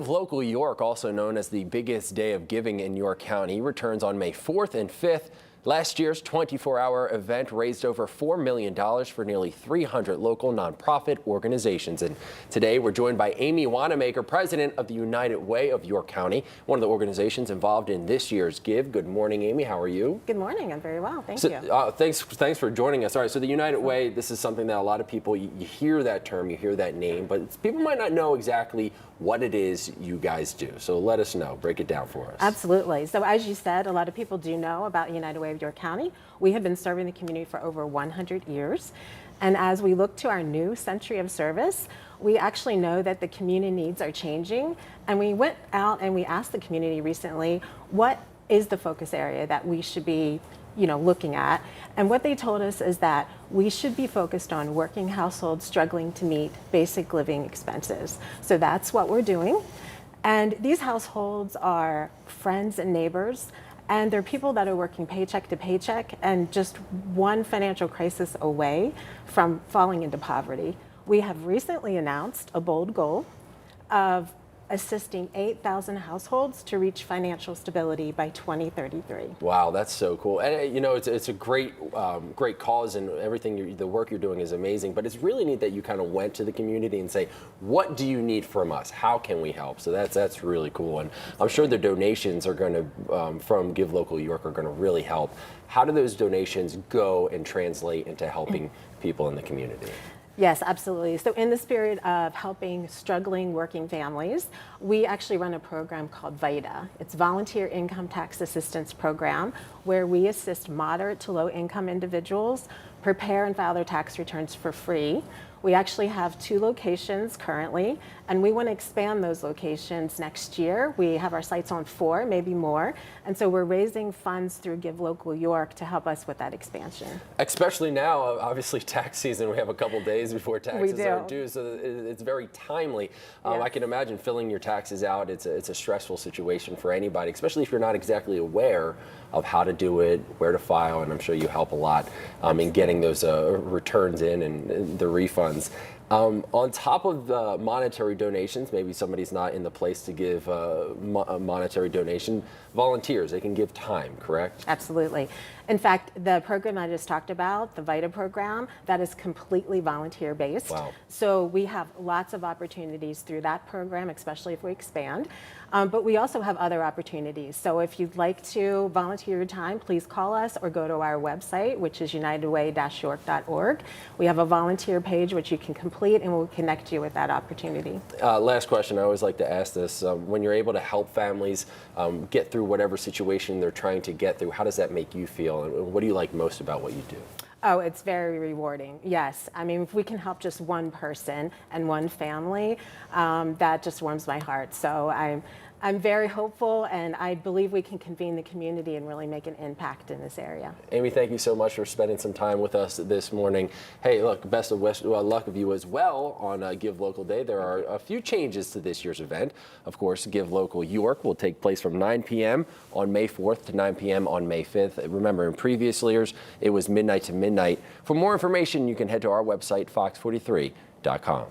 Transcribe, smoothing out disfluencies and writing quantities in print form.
Local York, also known as the biggest day of giving in York County, returns on May 4th and 5th. Last year's 24-hour event raised over $4 million for nearly 300 local nonprofit organizations. And today we're joined by Amy Wanamaker, president of the United Way of York County, one of the organizations involved in this year's Give. Good morning, Amy. How are you? Good morning. I'm very well. Thank you. Thanks for joining us. All right, so the United Way, this is something that a lot of people, you hear that term, you hear that name, but people might not know exactly what it is you guys do. So let us know. Break it down for us. Absolutely. So as you said, a lot of people do know about United Way of York County. We have been serving the community for over 100 years. And as we look to our new century of service, we actually know that the community needs are changing. And we went out and we asked the community recently, what is the focus area that we should be looking at? And what they told us is that we should be focused on working households struggling to meet basic living expenses. So that's what we're doing. And these households are friends and neighbors, and they're people that are working paycheck to paycheck and just one financial crisis away from falling into poverty. We have recently announced a bold goal of assisting 8,000 households to reach financial stability by 2033. Wow, that's so cool. And it's a great cause, and everything, the work you're doing is amazing, but it's really neat that you kind of went to the community and say, what do you need from us? How can we help? So that's really cool. And I'm sure the donations are going to, from Give Local York, are going to really help. How do those donations go and translate into helping people in the community? Yes, absolutely. So in the spirit of helping struggling working families, we actually run a program called VITA. It's Volunteer Income Tax Assistance Program, where we assist moderate to low income individuals prepare and file their tax returns for free. We actually have 2 locations currently, and we want to expand those locations next year. We have our sights on 4, maybe more, and so we're raising funds through Give Local York to help us with that expansion. Especially now, obviously tax season, we have a couple days before taxes are due, so it's very timely. Yes. I can imagine filling your taxes out, it's a stressful situation for anybody, especially if you're not exactly aware of how to do it, where to file, and I'm sure you help a lot in getting those returns in and the refunds. On top of the monetary donations, maybe somebody's not in the place to give a monetary donation, volunteers, they can give time, correct? Absolutely. In fact, the program I just talked about, the VITA program, that is completely volunteer based. Wow. So we have lots of opportunities through that program, especially if we expand. But we also have other opportunities. So if you'd like to volunteer your time, please call us or go to our website, which is unitedway-york.org. We have a volunteer page which you can complete, and we'll connect you with that opportunity. Last question, I always like to ask this. When you're able to help families get through whatever situation they're trying to get through, how does that make you feel? And what do you like most about what you do? Oh, it's very rewarding. Yes. I mean, if we can help just one person and one family, that just warms my heart. So I'm very hopeful, and I believe we can convene the community and really make an impact in this area. Amy, thank you so much for spending some time with us this morning. Hey, look, best of luck of you as well on Give Local Day. There are a few changes to this year's event. Of course, Give Local York will take place from 9 p.m. on May 4th to 9 p.m. on May 5th. Remember, in previous years, it was midnight to midnight. For more information, you can head to our website, fox43.com.